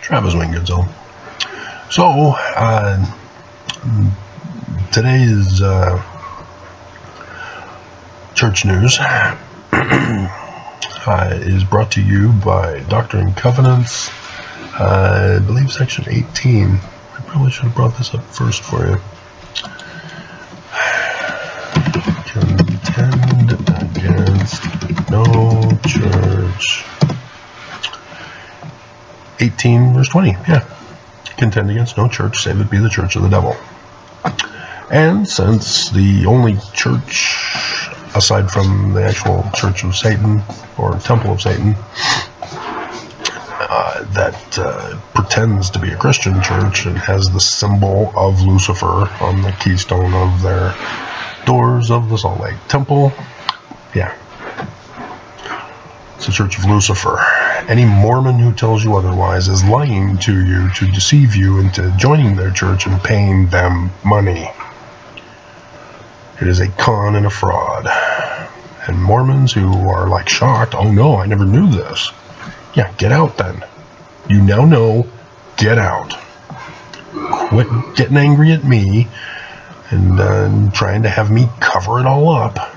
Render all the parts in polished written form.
Travis Wingoodsville. So, today's church news is brought to you by Doctrine and Covenants, I believe section 18. I probably should have brought this up first for you. Contend against no church. 18 verse 20, yeah. Contend against no church, save it be the church of the devil. And since the only church, aside from the actual Church of Satan, or Temple of Satan, that pretends to be a Christian church and has the symbol of Lucifer on the keystone of their doors of the Salt Lake Temple, yeah, it's the Church of Lucifer. Any Mormon who tells you otherwise is lying to you to deceive you into joining their church and paying them money. It is a con and a fraud. And Mormons who are like shocked, oh no, I never knew this. Yeah, get out then. You now know, get out. Quit getting angry at me and trying to have me cover it all up.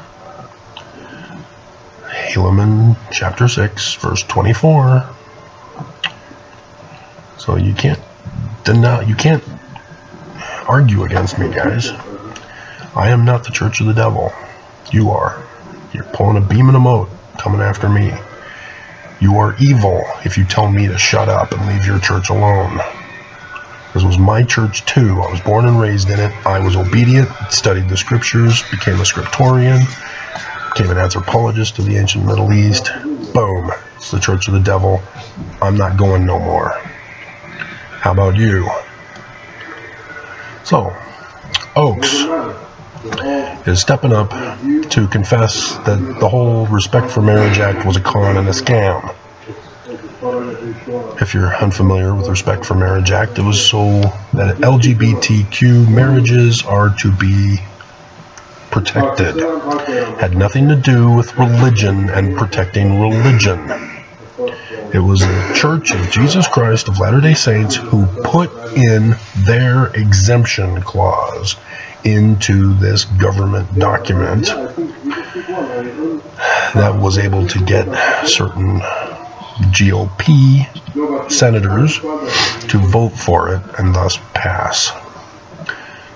Helaman chapter 6 verse 24. So you can't deny, you can't argue against me, guys. I am not the church of the devil. You are. You're pulling a beam and a mote coming after me. You are evil if you tell me to shut up and leave your church alone. This was my church too. I was born and raised in it. I was obedient, studied the scriptures, became a scriptorian, became an anthropologist of the ancient Middle East. Boom. It's the church of the devil. I'm not going no more. How about you? So, Oaks is stepping up to confess that the whole Respect for Marriage Act was a con and a scam. If you're unfamiliar with Respect for Marriage Act, it was so that LGBTQ marriages are to be protected. Had nothing to do with religion and protecting religion. It was the Church of Jesus Christ of Latter-day Saints who put in their exemption clause into this government document that was able to get certain GOP senators to vote for it and thus pass.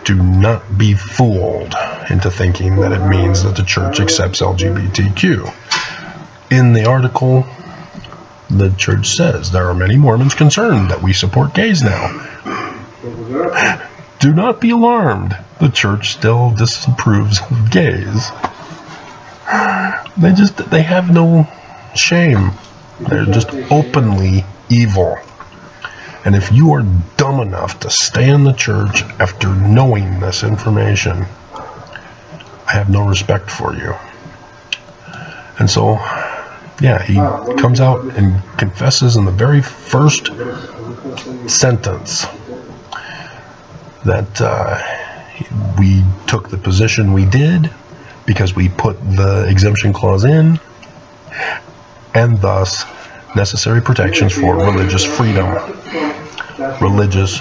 Do not be fooled into thinking that it means that the church accepts LGBTQ. In the article, the church says there are many Mormons concerned that we support gays now. Do not be alarmed. The church still disapproves of gays. They have no shame. They're just openly evil. And if you are dumb enough to stay in the church after knowing this information, I have no respect for you. And so, yeah, he comes out and confesses in the very first sentence that we took the position we did because we put the exemption clause in, and thus necessary protections for religious freedom. Religious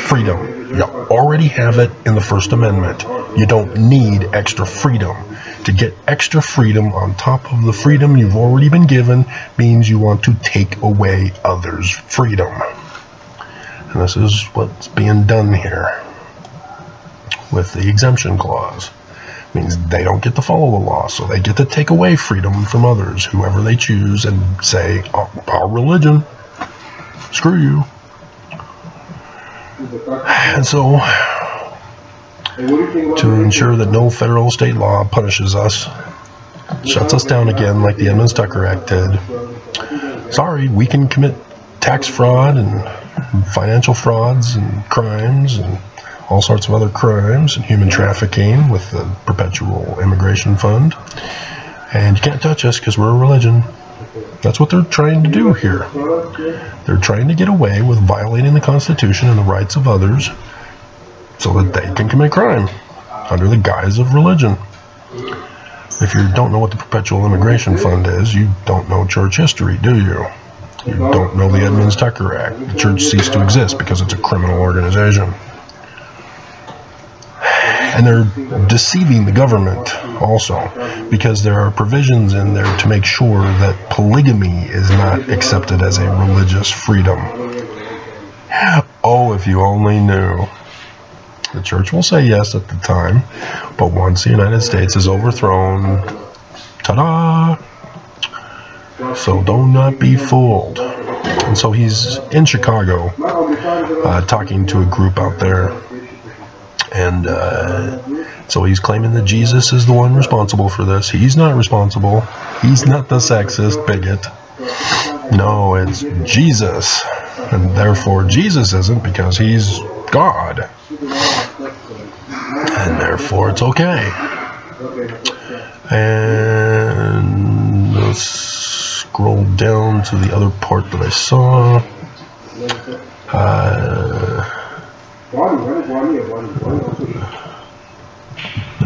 freedom. You already have it in the First Amendment. You don't need extra freedom. To get extra freedom on top of the freedom you've already been given means you want to take away others' freedom. And this is what's being done here with the exemption clause. It means they don't get to follow the law, so they get to take away freedom from others, whoever they choose, and say, oh, our religion, screw you. And so, to ensure that no federal or state law punishes us, shuts us down again like the Edmunds-Tucker Act did. Sorry, we can commit tax fraud and financial frauds and crimes and all sorts of other crimes and human trafficking with the Perpetual Immigration Fund. And you can't touch us because we're a religion. That's what they're trying to do here. They're trying to get away with violating the Constitution and the rights of others so that they can commit crime under the guise of religion. If you don't know what the Perpetual Immigration Fund is, you don't know church history, do you? You don't know the Edmunds-Tucker Act. The church ceased to exist because it's a criminal organization. And they're deceiving the government also, because there are provisions in there to make sure that polygamy is not accepted as a religious freedom. Oh, if you only knew. The church will say yes at the time, but once the United States is overthrown, ta-da! So do not be fooled. And so he's in Chicago talking to a group out there. And so he's claiming that Jesus is the one responsible for this. He's not responsible. He's not the sexist bigot. No, it's Jesus. And therefore Jesus isn't, because he's God. And therefore it's okay. And let's scroll down to the other part that I saw.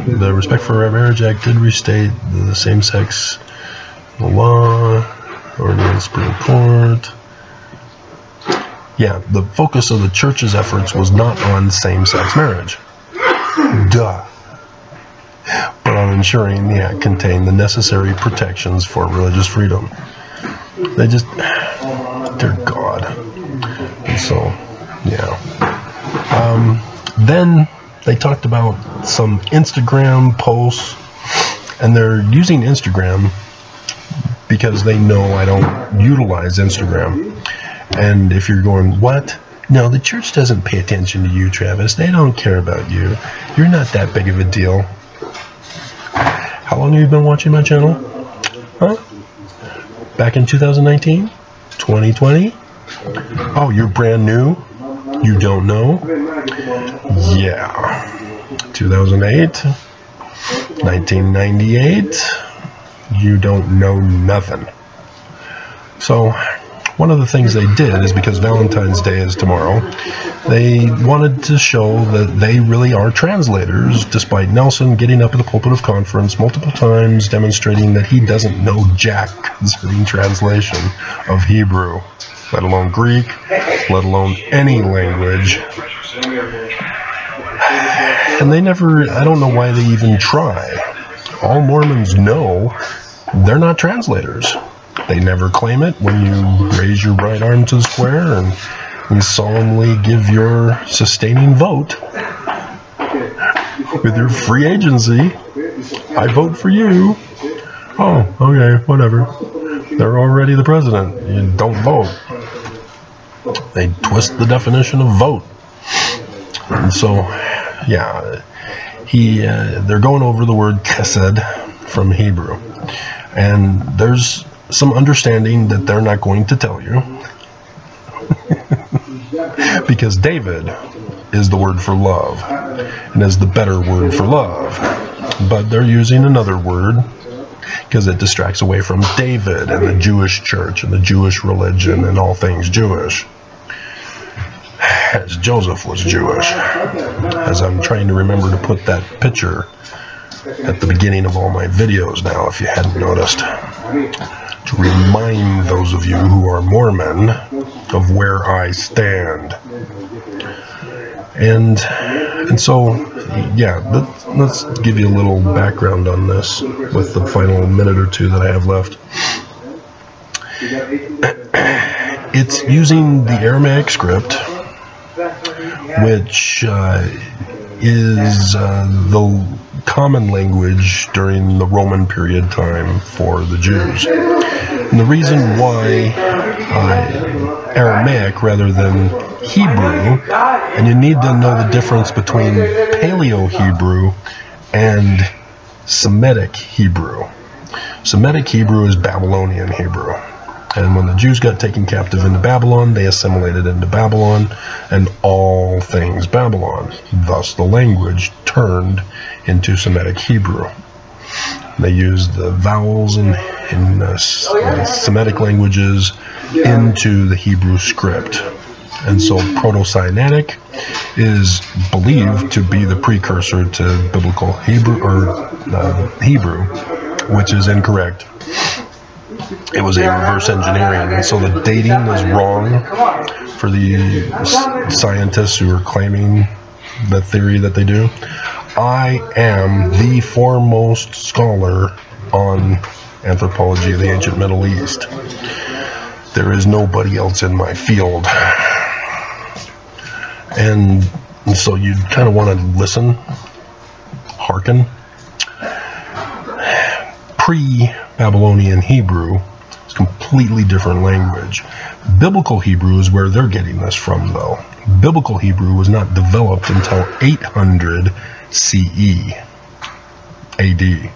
The Respect for Marriage Act did restate the same-sex law, ordinance Supreme Court. Yeah, the focus of the church's efforts was not on same-sex marriage. Duh. But on ensuring the act contained the necessary protections for religious freedom. They just, dear God. And so, yeah. Then they talked about some Instagram posts, and they're using Instagram because they know I don't utilize Instagram. And if you're going, what? No, the church doesn't pay attention to you, Travis. They don't care about you. You're not that big of a deal. How long have you been watching my channel? Huh? Back in 2019? 2020? Oh, you're brand new? You don't know? Yeah. 2008? 1998? You don't know nothing. So, one of the things they did is, because Valentine's Day is tomorrow, they wanted to show that they really are translators, despite Nelson getting up at the pulpit of conference multiple times demonstrating that he doesn't know jack concerning translation of Hebrew, let alone Greek, let alone any language. And they never, I don't know why they even try. All Mormons know they're not translators. They never claim it when you raise your right arm to the square and you solemnly give your sustaining vote with your free agency. I vote for you. Oh, okay, whatever. They're already the president. You don't vote. They twist the definition of vote. And so, yeah, they're going over the word chesed from Hebrew. And there's some understanding that they're not going to tell you. Because David is the word for love, and is the better word for love. But they're using another word because it distracts away from David and the Jewish church and the Jewish religion and all things Jewish. As Joseph was Jewish. As I'm trying to remember to put that picture at the beginning of all my videos now, if you hadn't noticed, to remind those of you who are Mormon of where I stand. And so, yeah, let's give you a little background on this with the final minute or two that I have left. It's using the Aramaic script, which is the common language during the Roman period time for the Jews. And the reason why Aramaic rather than Hebrew, and you need to know the difference between Paleo-Hebrew and Semitic Hebrew. Semitic Hebrew is Babylonian Hebrew. And when the Jews got taken captive into Babylon, they assimilated into Babylon and all things Babylon. Thus the language turned into Semitic Hebrew. They used the vowels in Semitic languages into the Hebrew script. And so Proto-Sinaitic is believed to be the precursor to biblical Hebrew, or Hebrew, which is incorrect. it was a reverse engineering, and so the dating is wrong for the scientists who are claiming the theory that they do. I am the foremost scholar on anthropology of the ancient Middle East. There is nobody else in my field. And so you kind of want to listen, hearken. Pre-Babylonian Hebrew is a completely different language. Biblical Hebrew is where they're getting this from, though. Biblical Hebrew was not developed until 800 CE, AD.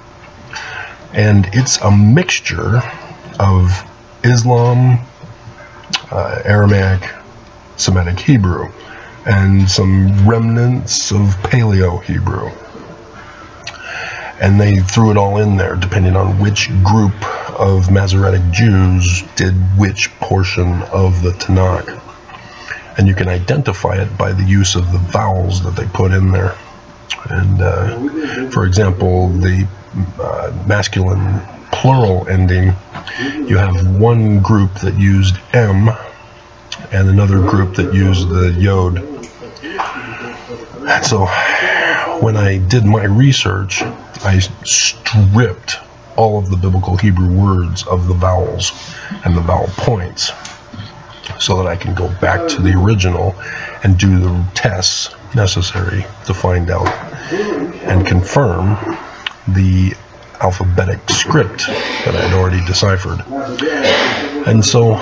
And it's a mixture of Islam, Aramaic, Semitic Hebrew, and some remnants of Paleo Hebrew. And they threw it all in there, depending on which group of Masoretic Jews did which portion of the Tanakh. And you can identify it by the use of the vowels that they put in there. And, for example, the masculine plural ending, you have one group that used M and another group that used the yod. And so when I did my research, I stripped all of the biblical Hebrew words of the vowels and the vowel points so that I can go back to the original and do the tests necessary to find out and confirm the alphabetic script that I had already deciphered. And so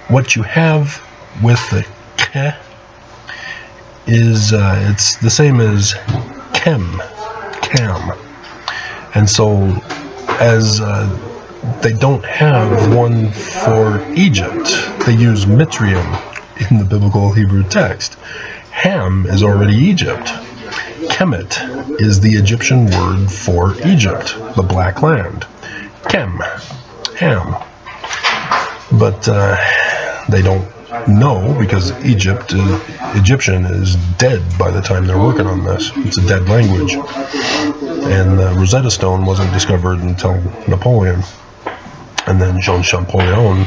what you have with the K is it's the same as cam. And so as they don't have one for Egypt, they use Mitrium in the biblical Hebrew text. Ham is already Egypt. Kemet is the Egyptian word for Egypt, the Black Land. Kem, Ham. But they don't know, because Egyptian is dead by the time they're working on this. It's a dead language. And the Rosetta Stone wasn't discovered until Napoleon. And then Jean Champollion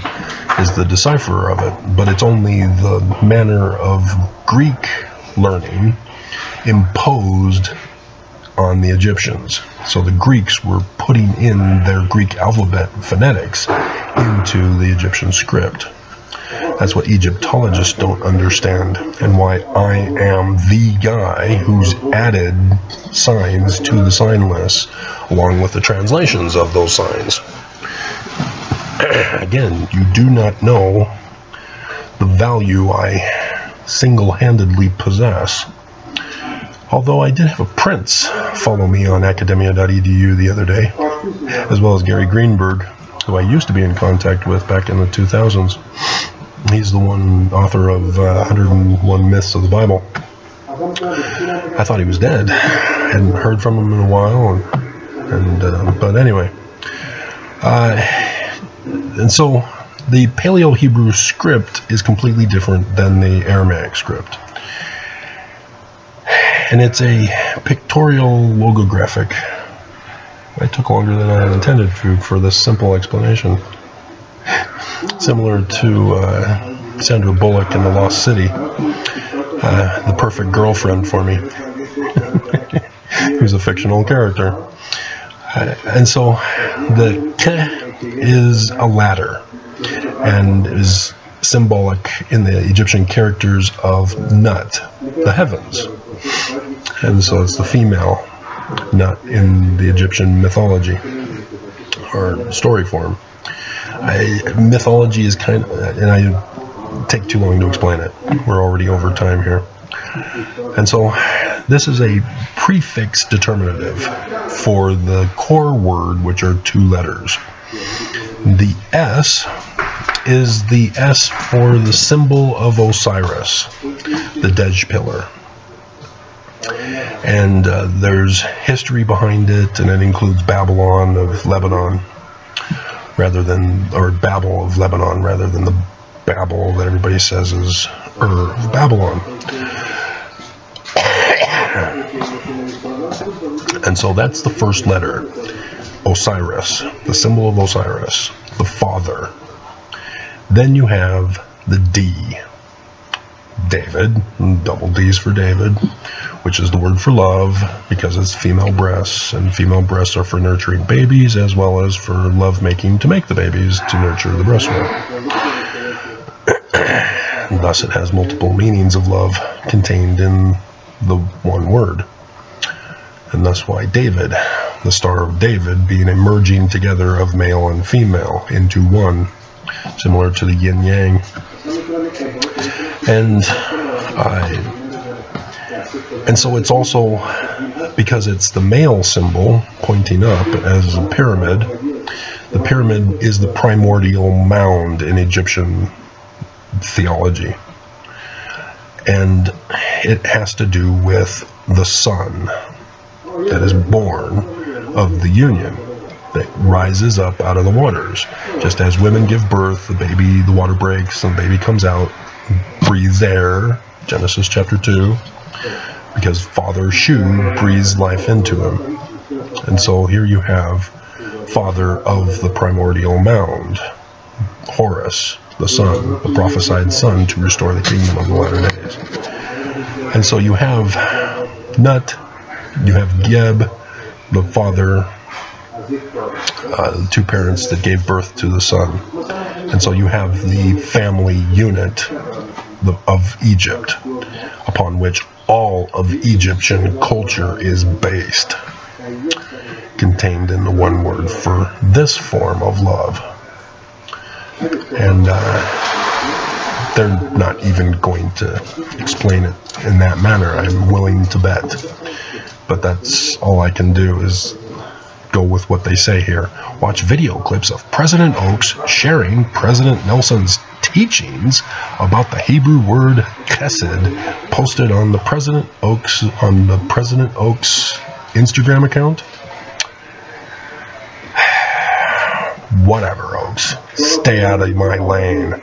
is the decipherer of it. But it's only the manner of Greek learning imposed on the Egyptians. So the Greeks were putting in their Greek alphabet phonetics into the Egyptian script. That's what Egyptologists don't understand, and why I am the guy who's added signs to the sign list along with the translations of those signs. Again, you do not know the value I single-handedly possess. Although I did have a prince follow me on academia.edu the other day, as well as Gary Greenberg, who I used to be in contact with back in the 2000s. He's the one author of 101 Myths of the Bible. I thought he was dead. I hadn't heard from him in a while, but anyway. And so the Paleo-Hebrew script is completely different than the Aramaic script. And it's a pictorial logographic. It took longer than I intended for this simple explanation. Similar to Sandra Bullock in The Lost City, the perfect girlfriend for me, who's a fictional character. And so the Ke is a ladder, and is symbolic in the Egyptian characters of Nut, the heavens. And so it's the female Nut in the Egyptian mythology, or story form. Mythology is kind of, and I take too long to explain it. We're already over time here. And so this is a prefix determinative for the core word, which are two letters. The S is the S for the symbol of Osiris, the Dej pillar. And there's history behind it, and it includes Babylon of Lebanon, rather than, or Babel of Lebanon, rather than the Babel that everybody says is of Babylon. And so that's the first letter, Osiris, the symbol of Osiris. The other. Then you have the D, David, double D's for David, which is the word for love, because it's female breasts, and female breasts are for nurturing babies as well as for love making to make the babies to nurture the breast milk. And thus it has multiple meanings of love contained in the one word. And that's why David, the Star of David, being a merging together of male and female into one, similar to the yin yang. And so it's also, because it's the male symbol pointing up as a pyramid, the pyramid is the primordial mound in Egyptian theology. And it has to do with the son that is born of the union, that rises up out of the waters. Just as women give birth, the baby, the water breaks, and the baby comes out, breathes air, Genesis chapter 2, because Father Shu breathes life into him. And so here you have father of the primordial mound, Horus, the son, the prophesied son to restore the kingdom of the latter days. And so you have Nut, you have Geb, the father, the two parents that gave birth to the son. And so you have the family unit of Egypt, upon which all of Egyptian culture is based, contained in the one word for this form of love. And they're not even going to explain it in that manner, I'm willing to bet. But that's all I can do, is go with what they say here. Watch video clips of President Oaks sharing President Nelson's teachings about the Hebrew word chesed, posted on the President Oaks Instagram account. Whatever, Oaks. Stay out of my lane.